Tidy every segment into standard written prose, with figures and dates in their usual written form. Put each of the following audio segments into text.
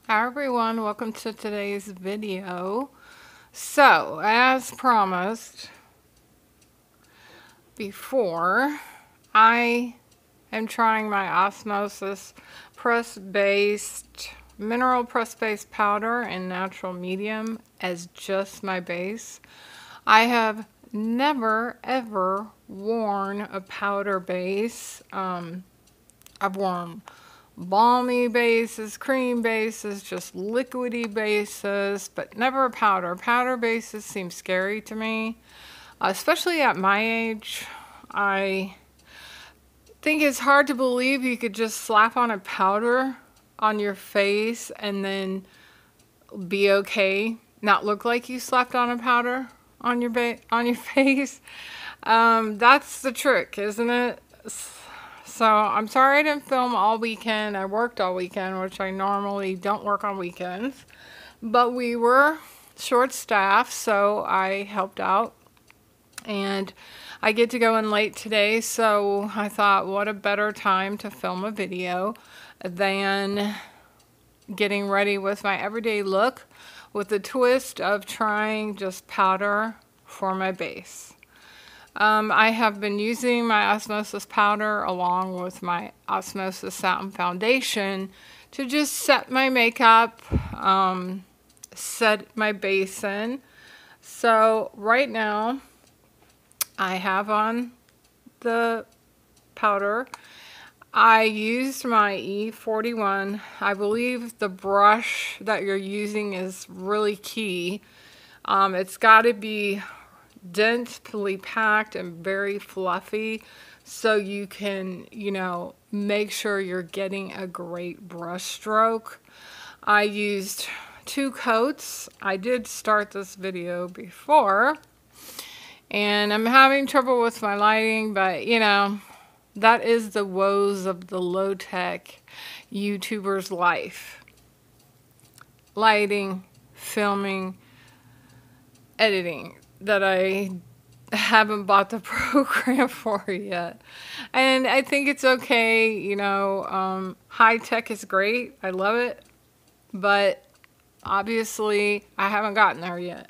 Hi everyone, welcome to today's video. So, as promised before, I am trying my Osmosis press-based, mineral press-based powder in natural medium as just my base. I have never ever worn a powder base. I've worn balmy bases, cream bases, just liquidy bases, but never a powder. Powder bases seem scary to me, especially at my age. I think it's hard to believe you could just slap on a powder on your face and then be okay, not look like you slapped on a powder on your face. That's the trick, isn't it? So I'm sorry I didn't film all weekend. I worked all weekend, which I normally don't work on weekends. But we were short-staffed, so I helped out. And I get to go in late today, so I thought what a better time to film a video than getting ready with my everyday look with the twist of trying just powder for my base. I have been using my Osmosis powder along with my Osmosis Satin Foundation to just set my makeup, set my base in. So right now I have on the powder. I used my E41. I believe the brush that you're using is really key. It's got to be densely packed and very fluffy so you can, make sure you're getting a great brush stroke. I used 2 coats. I did start this video before and I'm having trouble with my lighting, but that is the woes of the low-tech YouTuber's life. Lighting, filming, editing that I haven't bought the program for yet. And I think it's okay, high tech is great. I love it. But obviously I haven't gotten there yet.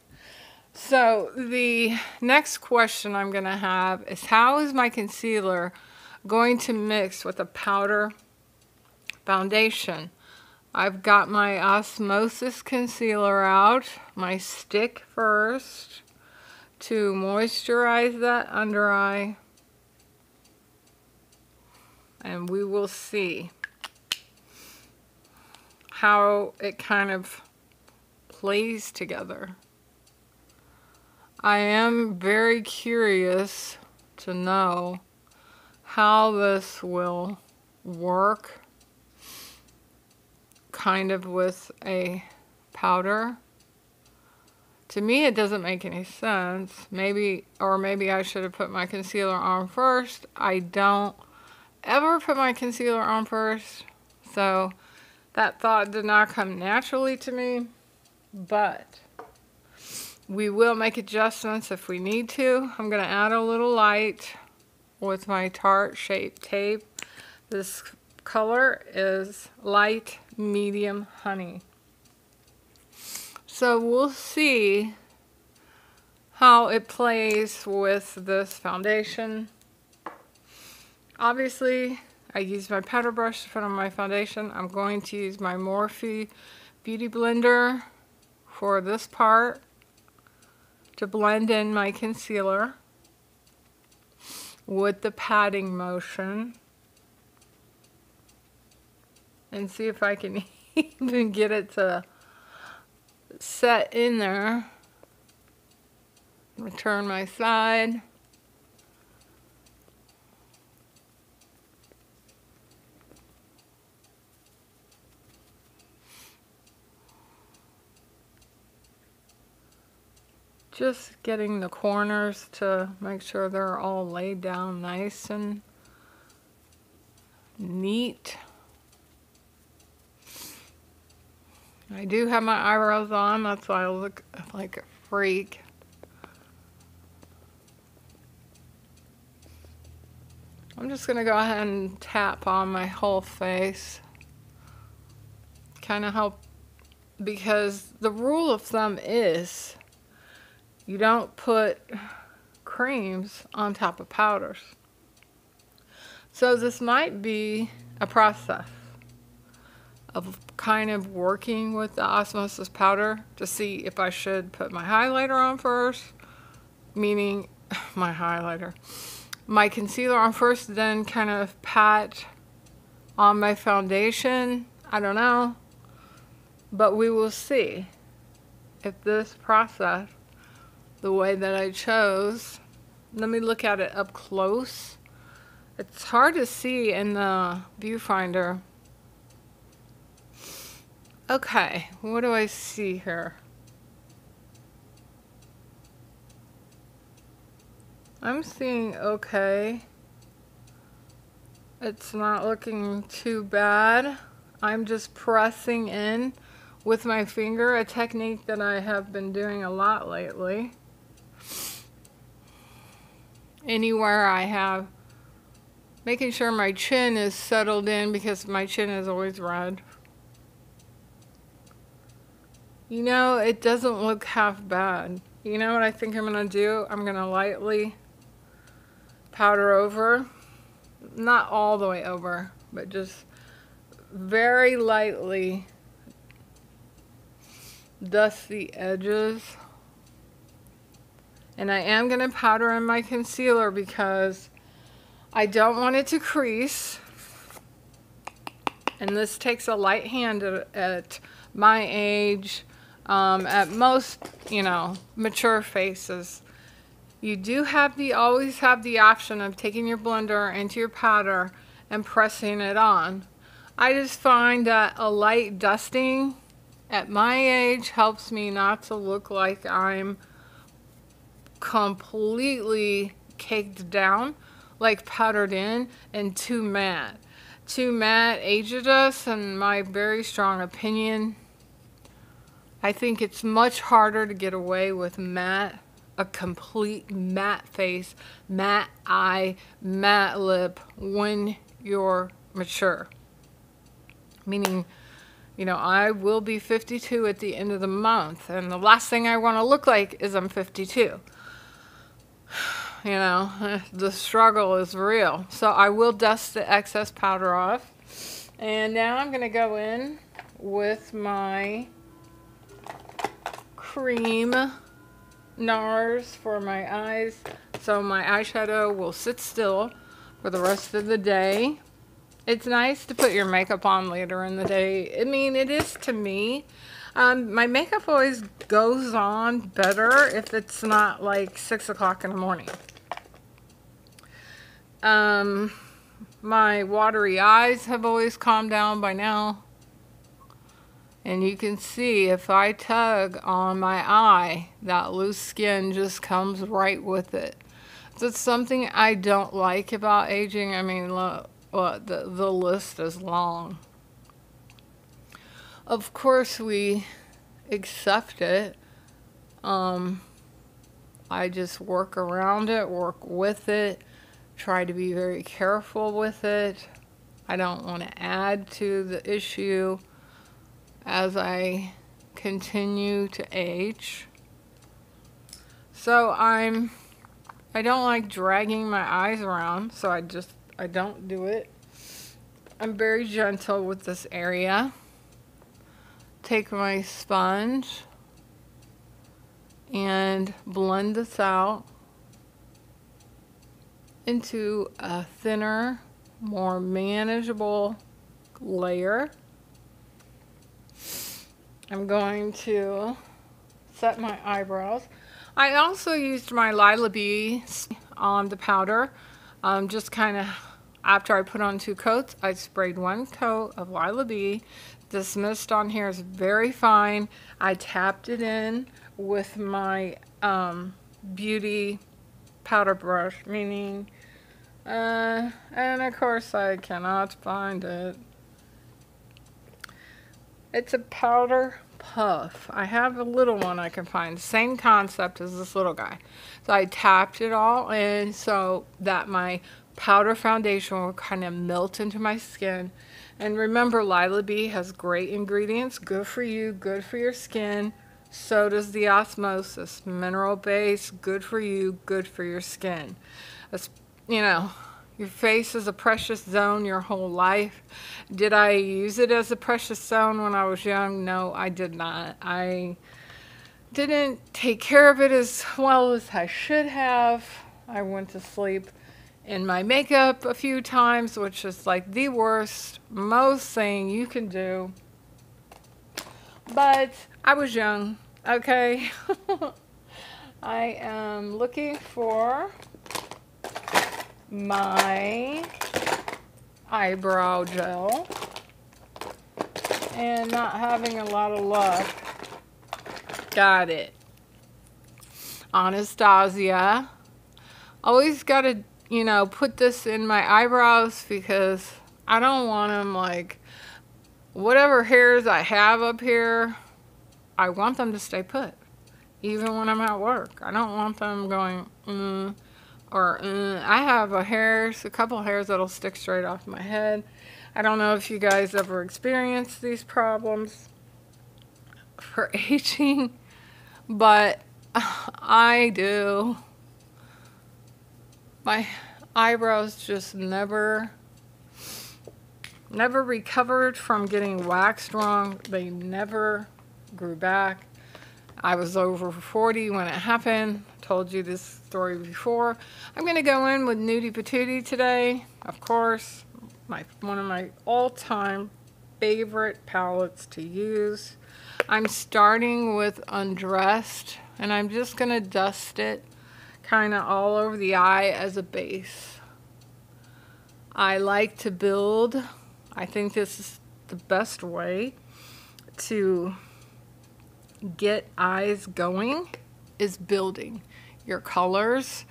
So the next question I'm going to have is, how is my concealer going to mix with a powder foundation? I've got my Osmosis concealer out, my stick first, to moisturize that under eye, and we will see how it kind of plays together. I am very curious to know how this will work kind of with a powder. To me, it doesn't make any sense. Maybe I should have put my concealer on first. I don't ever put my concealer on first, so that thought did not come naturally to me, but we will make adjustments if we need to. I'm going to add a little light with my Tarte Shape Tape. This color is light medium honey. So we'll see how it plays with this foundation. Obviously, I used my powder brush to put on my foundation. I'm going to use my Morphe Beauty Blender for this part to blend in my concealer with the patting motion and see if I can even get it to set in there. Turn my side. Just getting the corners to make sure they're all laid down nice and neat. I do have my eyebrows on, that's why I look like a freak. I'm just going to go ahead and tap on my whole face. Kind of help because the rule of thumb is you don't put creams on top of powders. So this might be a process of kind of working with the Osmosis powder to see if I should put my highlighter on first, meaning my highlighter, my concealer on first, then kind of pat on my foundation. I don't know, but we will see if this process, the way that I chose, let me look at it up close. It's hard to see in the viewfinder. Okay, what do I see here? I'm seeing okay. It's not looking too bad. I'm just pressing in with my finger, a technique that I have been doing a lot lately. Anywhere I have, making sure my chin is settled in because my chin is always red. You know, it doesn't look half bad. You know what I think I'm gonna do? I'm gonna lightly powder over. Not all the way over, but just very lightly dust the edges. And I am gonna powder in my concealer because I don't want it to crease. And this takes a light hand at my age. At most, you know, mature faces, you do always have the option of taking your blender into your powder and pressing it on. I just find that a light dusting at my age helps me not to look like I'm completely caked down, like powdered in, and too matte. Too matte ages us, in my very strong opinion. I think it's much harder to get away with matte, a complete matte face, matte eye, matte lip when you're mature. Meaning, you know, I will be 52 at the end of the month, and the last thing I want to look like is I'm 52. You know, the struggle is real. So I will dust the excess powder off. And now I'm going to go in with my cream NARS for my eyes, so my eyeshadow will sit still for the rest of the day. It's nice to put your makeup on later in the day. I mean, it is to me. My makeup always goes on better if it's not like 6 o'clock in the morning. My watery eyes have always calmed down by now. And you can see if I tug on my eye, that loose skin just comes right with it. So it's something I don't like about aging. I mean, look, the list is long. Of course, we accept it. I just work around it, work with it, try to be very careful with it. I don't want to add to the issue as I continue to age. So I don't like dragging my eyes around, so I don't do it. I'm very gentle with this area. Take my sponge and blend this out into a thinner, more manageable layer. I'm going to set my eyebrows. I also used my Lila B on the powder. Just kind of after I put on 2 coats, I sprayed 1 coat of Lila B. This mist on here is very fine. I tapped it in with my beauty powder brush, meaning, and of course I cannot find it. It's a powder puff. I have a little one I can find. Same concept as this little guy. So I tapped it all in so that my powder foundation will kind of melt into my skin. And remember, Lila B has great ingredients, good for you, good for your skin. So does the Osmosis, mineral base, good for you, good for your skin. You know, your face is a precious zone your whole life. Did I use it as a precious zone when I was young? No, I did not. I didn't take care of it as well as I should have. I went to sleep in my makeup a few times, which is like the worst, most thing you can do. But I was young, okay? I am looking for my eyebrow gel and not having a lot of luck. Got it. Anastasia. Always got to, you know, put this in my eyebrows because I don't want them like, whatever hairs I have up here, I want them to stay put. Even when I'm at work. I don't want them going, or I have a couple hairs that'll stick straight off my head. I don't know if you guys ever experienced these problems for aging, but I do. My eyebrows just never recovered from getting waxed wrong. They never grew back. I was over 40 when it happened. Told you this story before. I'm going to go in with Nudie Patootie today. Of course, one of my all-time favorite palettes to use. I'm starting with Undressed, and I'm just going to dust it kind of all over the eye as a base. I like to build. I think this is the best way to get eyes going is building your colors.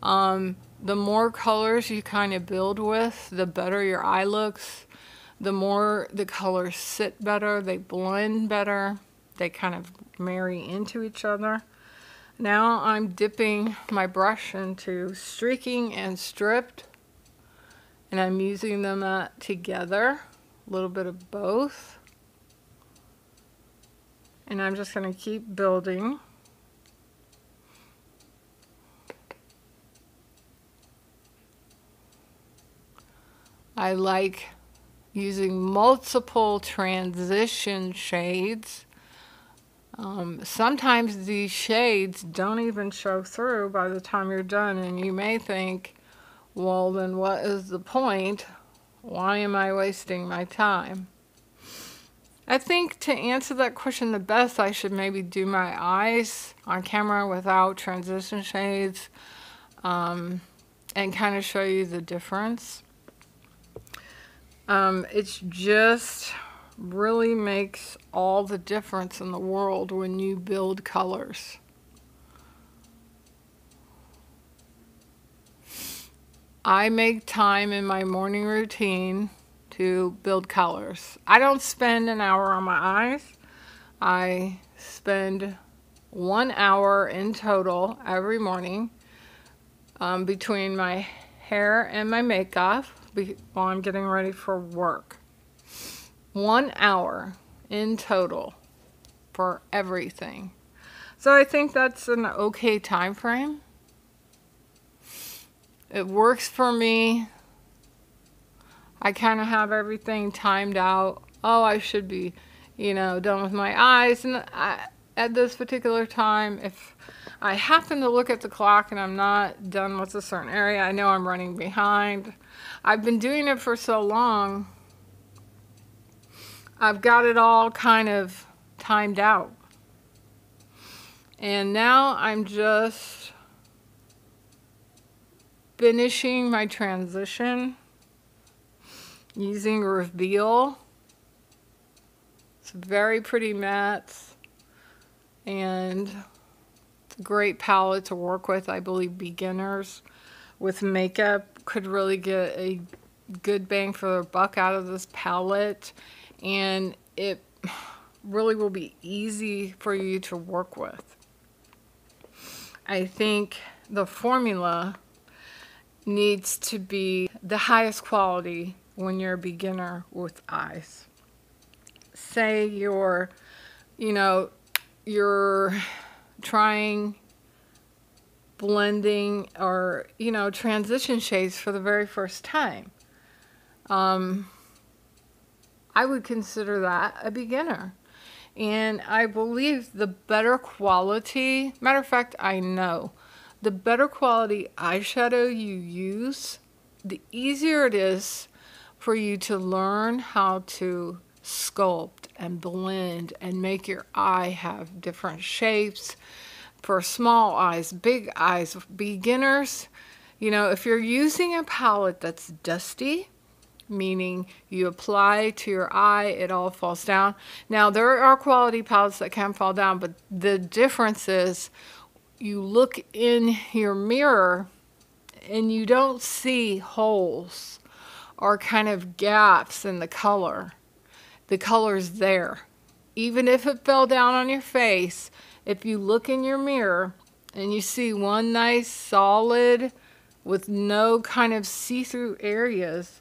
The more colors you kind of build with, the better your eye looks. The more the colors sit better, they blend better, they kind of marry into each other. Now I'm dipping my brush into streaking and stripped, and I'm using them together, a little bit of both. And I'm just going to keep building. I like using multiple transition shades. Sometimes these shades don't even show through by the time you're done, and you may think, well, then what is the point? Why am I wasting my time? I think to answer that question the best, I should maybe do my eyes on camera without transition shades, and kind of show you the difference. It's just really makes all the difference in the world when you build colors. I make time in my morning routine to build colors. I don't spend an hour on my eyes. I spend 1 hour in total every morning between my hair and my makeup while I'm getting ready for work. 1 hour in total for everything. So I think that's an okay time frame. It works for me. I kind of have everything timed out. Oh, I should be, you know, done with my eyes. And at this particular time, if I happen to look at the clock and I'm not done with a certain area, I know I'm running behind. I've been doing it for so long, I've got it all kind of timed out. And now I'm just finishing my transition using Reveal. It's very pretty matte, and it's a great palette to work with. I believe beginners with makeup could really get a good bang for their buck out of this palette, and it really will be easy for you to work with. I think the formula needs to be the highest quality when you're a beginner with eyes. Say you're, you're trying blending or, transition shades for the very first time. I would consider that a beginner. And I believe the better quality, matter of fact, I know, the better quality eyeshadow you use, the easier it is for you to learn how to sculpt and blend and make your eye have different shapes for small eyes, big eyes, beginners. If you're using a palette that's dusty, meaning you apply to your eye, it all falls down. Now, there are quality palettes that can fall down, but the difference is you look in your mirror and you don't see holes or kind of gaps in the color. The color's there. Even if it fell down on your face, if you look in your mirror and you see one nice solid with no kind of see-through areas,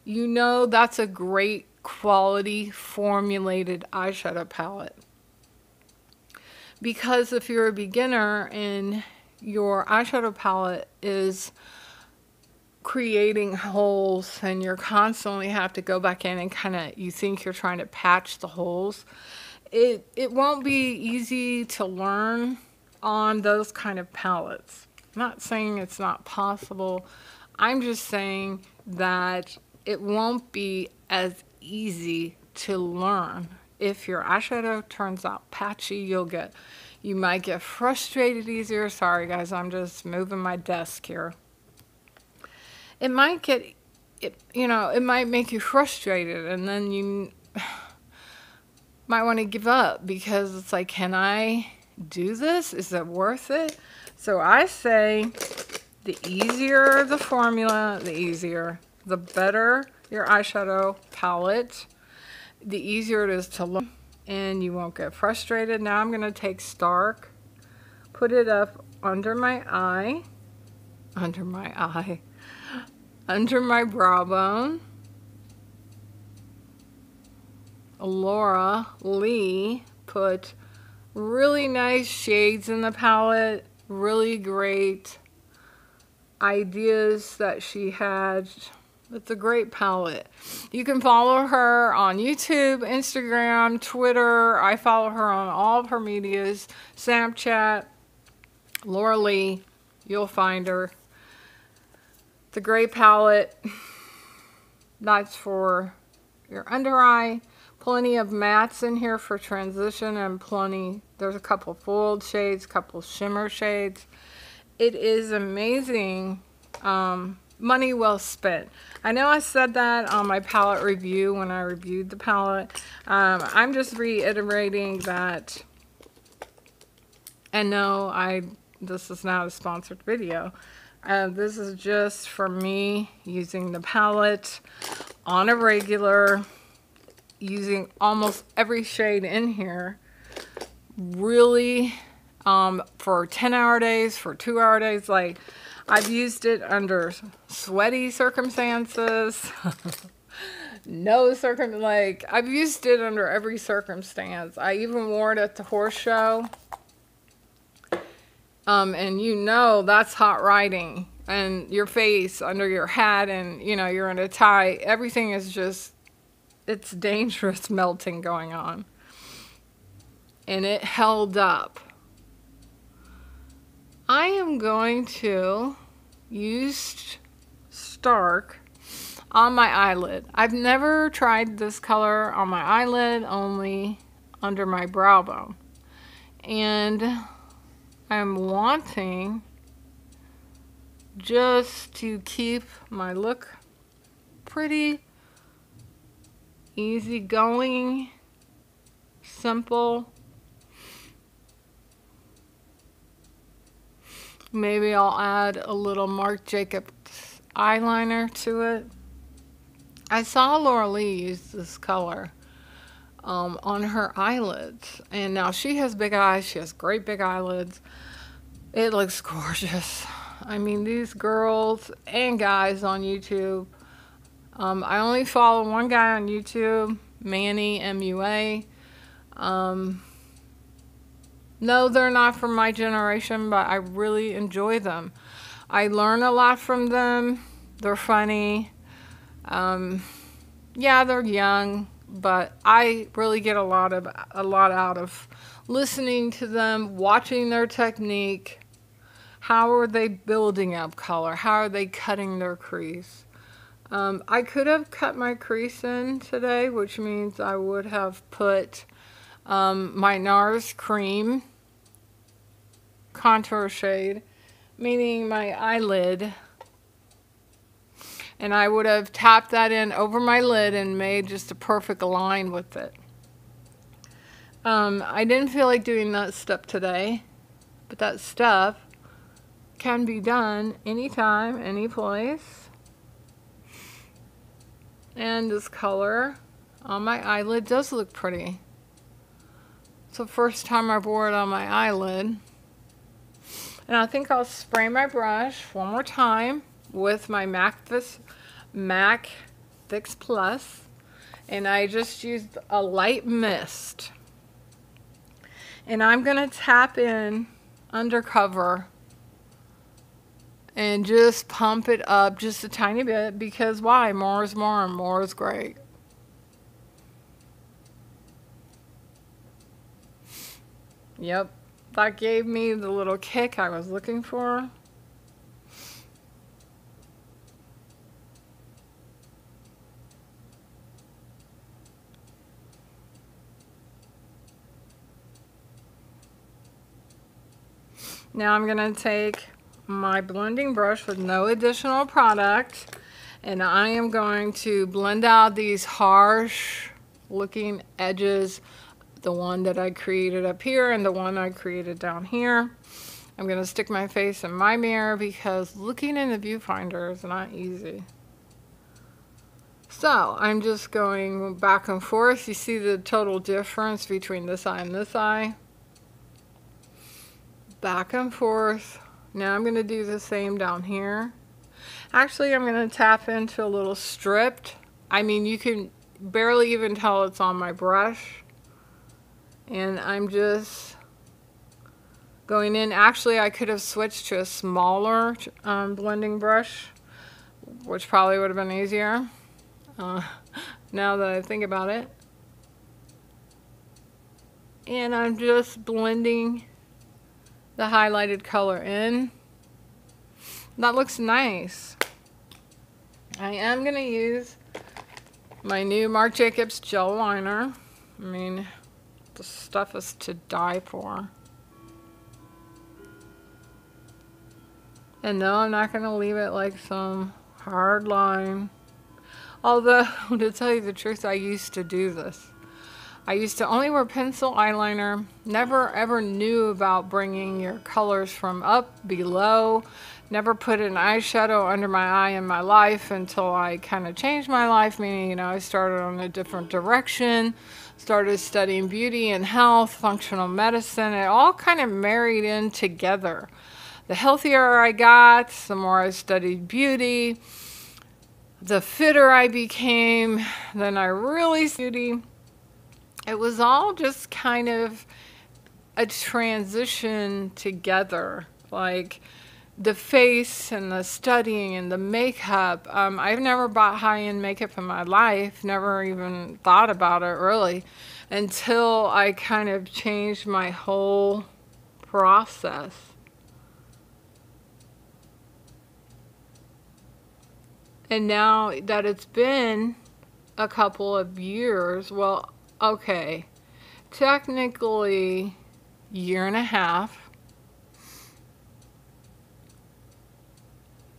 that's a great quality formulated eyeshadow palette. Because if you're a beginner and your eyeshadow palette is creating holes and you're constantly have to go back in and you think you're trying to patch the holes, it won't be easy to learn on those kind of palettes. I'm not saying it's not possible. I'm just saying that it won't be as easy to learn. If your eyeshadow turns out patchy, you might get frustrated easier. Sorry guys, I'm just moving my desk here. It might make you frustrated, and then you might want to give up because it's like, can I do this? Is it worth it? So I say the easier the formula, the better your eyeshadow palette, the easier it is to learn, and you won't get frustrated. Now I'm going to take Stark, put it up under my brow bone. Laura Lee put really nice shades in the palette, really great ideas that she had. It's a great palette. You can follow her on YouTube, Instagram, Twitter. I follow her on all of her medias, Snapchat, Laura Lee. You'll find her. It's a great palette. That's for your under eye. Plenty of mattes in here for transition, and there's a couple foiled shades, couple shimmer shades. It is amazing. Money well spent. I know I said that on my palette review when I reviewed the palette. I'm just reiterating that. And no, this is not a sponsored video. This is just for me using the palette on a regular, using almost every shade in here. Really, for 10-hour days, for 2-hour days, like I've used it under sweaty circumstances. I've used it under every circumstance. I even wore it at the horse show. And that's hot riding, and your face under your hat, and you're in a tie. Everything is just, it's dangerous melting going on. And it held up. I am going to use Stark on my eyelid. I've never tried this color on my eyelid, only under my brow bone. And I'm wanting just to keep my look pretty easygoing, simple. Maybe I'll add a little Marc Jacobs eyeliner to it. I saw Laura Lee use this color on her eyelids, and now she has big eyes. She has great big eyelids. It looks gorgeous. I mean, these girls and guys on YouTube, I only follow one guy on YouTube, Manny, M-U-A. No, they're not from my generation, but I really enjoy them. I learn a lot from them. They're funny. Yeah, they're young, but I really get a lot out of listening to them, watching their technique. How are they building up color? How are they cutting their crease? I could have cut my crease in today, which means I would have put my NARS cream contour shade, meaning my eyelid, and I would have tapped that in over my lid and made just a perfect line with it. I didn't feel like doing that step today, but that step can be done anytime, any place. And this color on my eyelid does look pretty. It's the first time I wore it on my eyelid. And I think I'll spray my brush one more time with my MAC Fix Plus. And I just used a light mist. And I'm going to tap in undercover and just pump it up just a tiny bit, because why? More is more and more is great. Yep, that gave me the little kick I was looking for. Now I'm going to take my blending brush with no additional product, and I am going to blend out these harsh looking edges, the one that I created up here and the one I created down here. I'm going to stick my face in my mirror because looking in the viewfinder is not easy. So I'm just going back and forth. You see the total difference between this eye and this eye. Back and forth. Now I'm going to do the same down here. Actually, I'm going to tap into a little stripped. I mean, you can barely even tell it's on my brush. And I'm just going in. Actually, I could have switched to a smaller blending brush, which probably would have been easier. Now that I think about it. And I'm just blending the highlighted color in. That looks nice. I am going to use my new Marc Jacobs gel liner. I mean, the stuff is to die for. And no, I'm not going to leave it like some hard line. Although, to tell you the truth, I used to do this. I used to only wear pencil eyeliner, never ever knew about bringing your colors from up below, never put an eyeshadow under my eye in my life until I kind of changed my life, meaning, you know, I started on a different direction, started studying beauty and health, functional medicine. It all kind of married in together. The healthier I got, the more I studied beauty, the fitter I became, then I really beauty. It was all just kind of a transition together, like the face and the studying and the makeup. I've never bought high-end makeup in my life, never even thought about it really, until I kind of changed my whole process. And now that it's been a couple of years, well, okay, technically year and a half,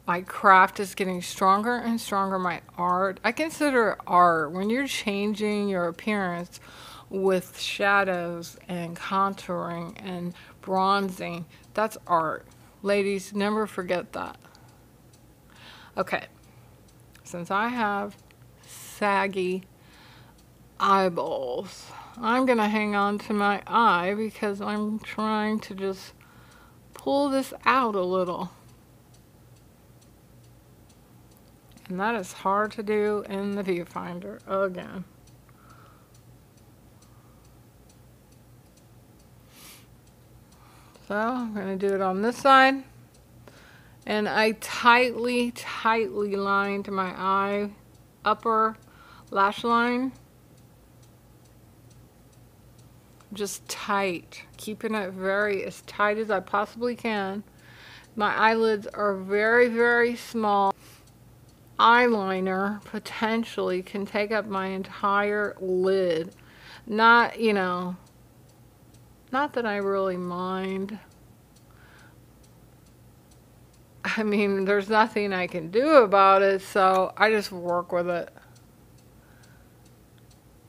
my craft is getting stronger and stronger. My art, I consider it art. When you're changing your appearance with shadows and contouring and bronzing, that's art. Ladies, never forget that. Okay, since I have saggy eyeballs, I'm gonna hang on to my eye because I'm trying to just pull this out a little. And that is hard to do in the viewfinder again. So I'm going to do it on this side. And I tightly lined my eye, upper lash line. Just tight, keeping it very as tight as I possibly can. My eyelids are very small. Eyeliner potentially can take up my entire lid. Not, you know, not that I really mind. I mean, there's nothing I can do about it, so I just work with it.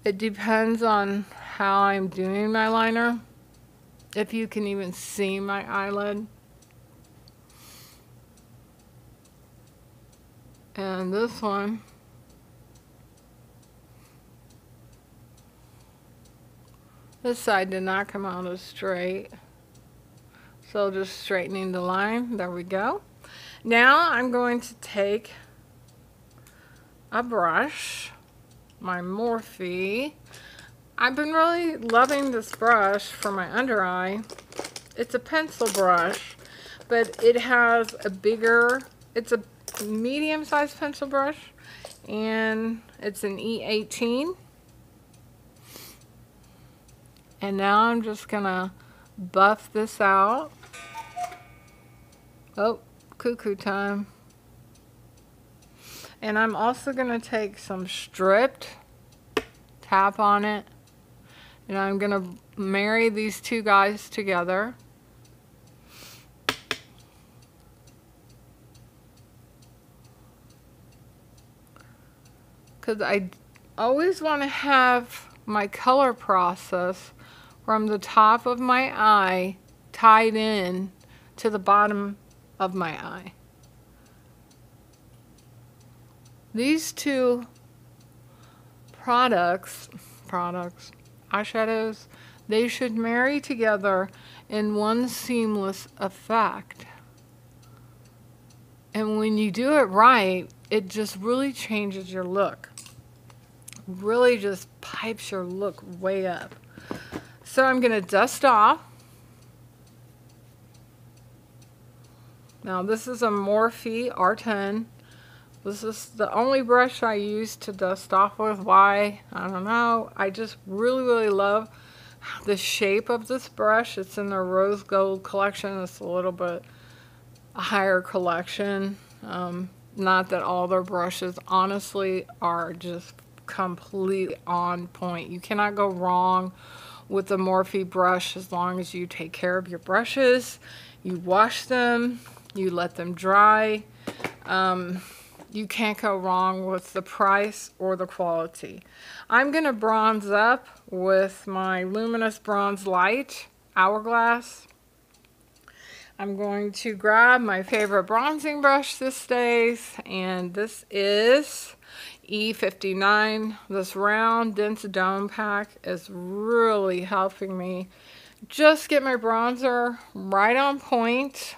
It depends on how I'm doing my liner. If you can even see my eyelid. And this one, this side did not come out as straight. So just straightening the line, there we go. Now I'm going to take a brush, my Morphe. I've been really loving this brush for my under eye. It's a pencil brush, but it has a bigger, it's a medium-sized pencil brush, and it's an E18. And now I'm just gonna buff this out. Oh, cuckoo time. And I'm also gonna take some stripped, tap on it, and I'm gonna marry these two guys together. Because I always want to have my color process from the top of my eye tied in to the bottom of my eye. These two eyeshadows, they should marry together in one seamless effect. And when you do it right, it just really changes your look. Really just pipes your look way up. So I'm going to dust off. Now this is a Morphe R10. This is the only brush I use to dust off with. Why? I don't know. I just really love the shape of this brush. It's in the rose gold collection. It's a little bit a higher collection. Not that all their brushes honestly are just completely on point. You cannot go wrong with the Morphe brush as long as you take care of your brushes, you wash them, you let them dry. You can't go wrong with the price or the quality. I'm going to bronze up with my Luminous Bronze Light Hourglass. I'm going to grab my favorite bronzing brush these days, and this is E59. This round dense dome pack is really helping me just get my bronzer right on point.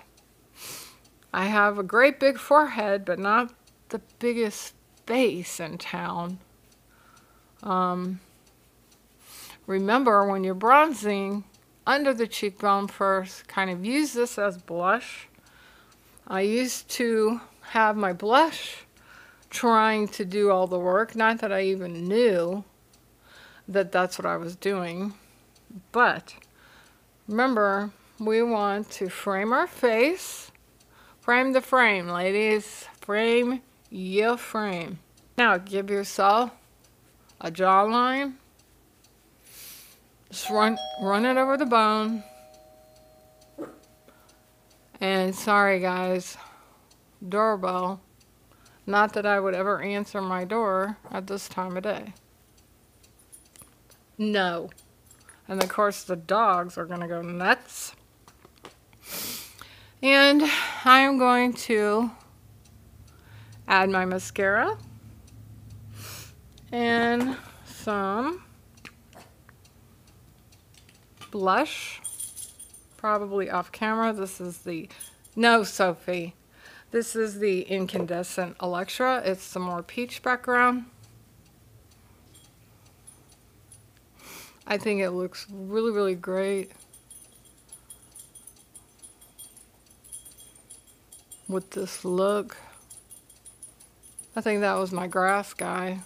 I have a great big forehead, but not the biggest face in town. Remember, when you're bronzing, under the cheekbone first, kind of use this as blush. I used to have my blush trying to do all the work, not that I even knew that that's what I was doing. But remember, we want to frame our face. Frame the frame, ladies. Frame your frame. Now give yourself a jawline. Just run it over the bone. And sorry guys, doorbell. Not that I would ever answer my door at this time of day. No. And of course the dogs are gonna go nuts. And I'm going to add my mascara and some blush, probably off camera. This is the, no Sophie, This is the Incandescent Electra. It's some more peach background. I think it looks really, really great with this look. I think that was my grass guy.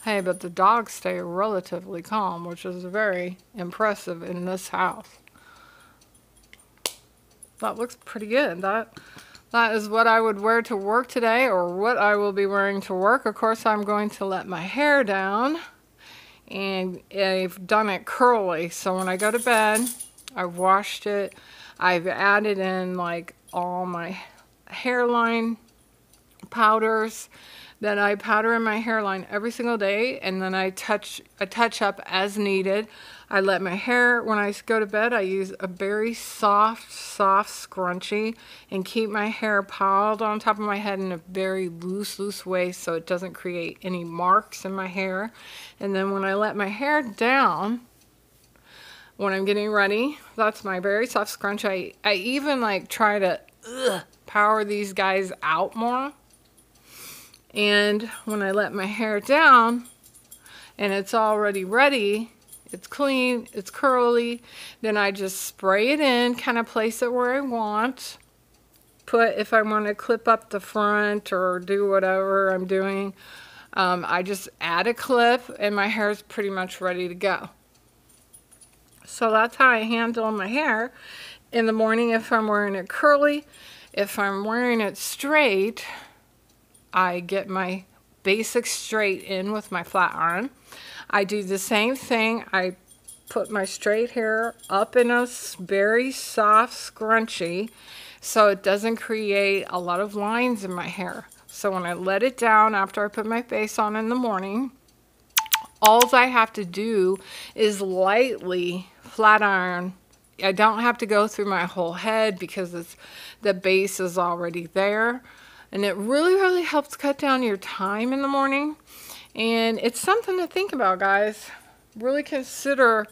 Hey, but the dogs stay relatively calm, which is very impressive in this house. That looks pretty good. That is what I would wear to work today, or what I will be wearing to work. Of course, I'm going to let my hair down, and I've done it curly. So when I go to bed, I've washed it. I've added in like all my hairline powders that I powder in my hairline every single day, and then I touch up as needed. I let my hair, when I go to bed, I use a very soft scrunchie and keep my hair piled on top of my head in a very loose way so it doesn't create any marks in my hair. And then when I let my hair down, when I'm getting ready, that's my very soft scrunch. I even like try to power these guys out more. And when I let my hair down and it's already ready, it's clean, it's curly, then I just spray it in, kind of place it where I want. If I want to clip up the front or do whatever I'm doing, I just add a clip and my hair is pretty much ready to go. So that's how I handle my hair in the morning if I'm wearing it curly. If I'm wearing it straight, I get my basic straight in with my flat iron. I do the same thing. I put my straight hair up in a very soft scrunchie so it doesn't create a lot of lines in my hair. So when I let it down after I put my face on in the morning, all I have to do is lightly flat iron. I don't have to go through my whole head because the base is already there. And it really, really helps cut down your time in the morning. And it's something to think about, guys. Really consider.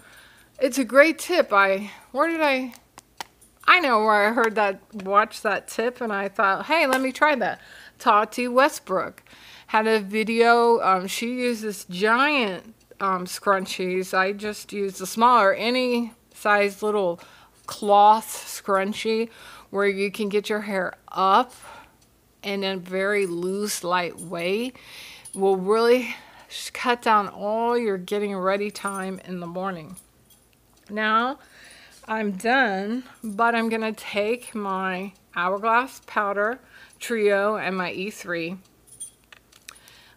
It's a great tip. I know where I heard that, watched that tip, and I thought, hey, let me try that. Tati Westbrook had a video. She uses giant scrunchies. I just use the smaller, any size little cloth scrunchie where you can get your hair up in a very loose, light way. Will really cut down all your getting ready time in the morning. Now I'm done, but I'm gonna take my Hourglass powder trio and my E3.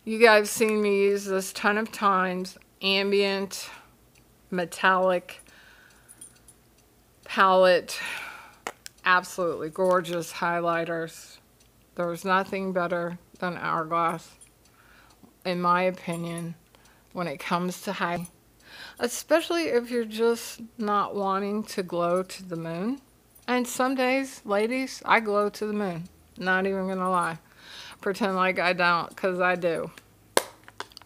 You guys have seen me use this ton of times. Ambient, metallic palette, absolutely gorgeous highlighters. There's nothing better than Hourglass, in my opinion, when it comes to high, especially if you're just not wanting to glow to the moon. And some days, ladies, I glow to the moon. Not even gonna lie. Pretend like I don't, because I do.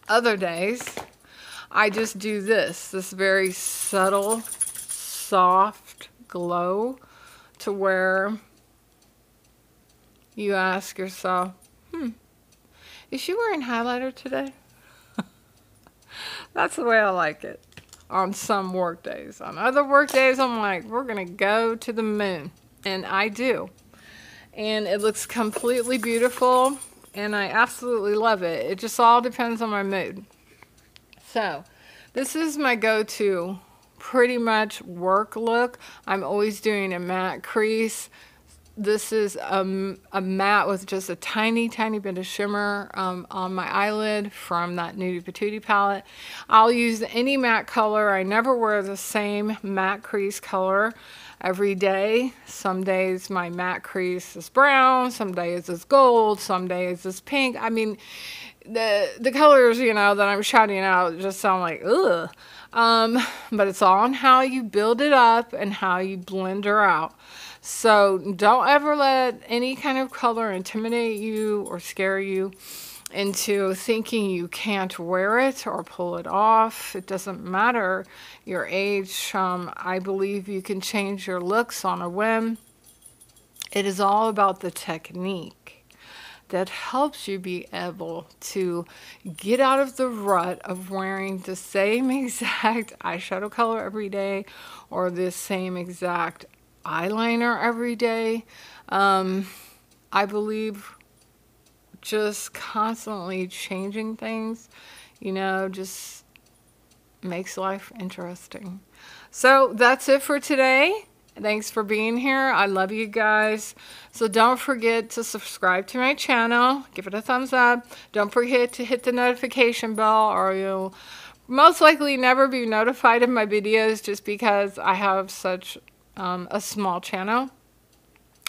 Other days, I just do this very subtle, soft glow to where you ask yourself, is she wearing highlighter today? That's the way I like it on some work days. On other work days, I'm like, we're going to go to the moon. And I do. And it looks completely beautiful. And I absolutely love it. It just all depends on my mood. So, this is my go-to pretty much work look. I'm always doing a matte crease. This is a matte with just a tiny bit of shimmer on my eyelid from that Nudie Patootie palette. I'll use any matte color. I never wear the same matte crease color every day. Some days my matte crease is brown, some days it's gold, some days it's pink. I mean, the colors, you know, that I'm shouting out just sound like, ugh. But it's all on how you build it up and how you blend her out. So don't ever let any kind of color intimidate you or scare you. into thinking you can't wear it or pull it off. It doesn't matter your age. I believe you can change your looks on a whim. It is all about the technique that helps you be able to get out of the rut of wearing the same exact eyeshadow color every day or the same exact eyeliner every day. I believe just constantly changing things, you know, just makes life interesting. So that's it for today. Thanks for being here. I love you guys. So don't forget to subscribe to my channel. Give it a thumbs up. Don't forget to hit the notification bell or you'll most likely never be notified of my videos just because I have such a small channel.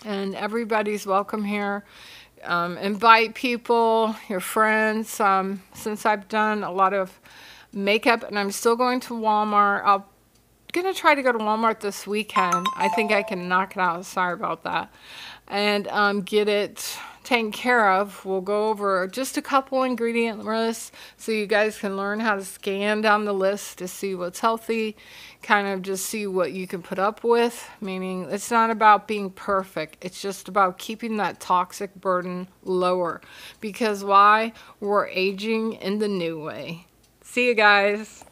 And everybody's welcome here. Invite people, your friends. Since I've done a lot of makeup and I'm still going to Walmart, I'm gonna try to go to Walmart this weekend. I think I can knock it out. Sorry about that. And get it taken care of. We'll go over just a couple ingredient lists so you guys can learn how to scan down the list to see what's healthy, kind of just see what you can put up with, meaning it's not about being perfect. It's just about keeping that toxic burden lower. Because why? We're aging in the new way. See you guys.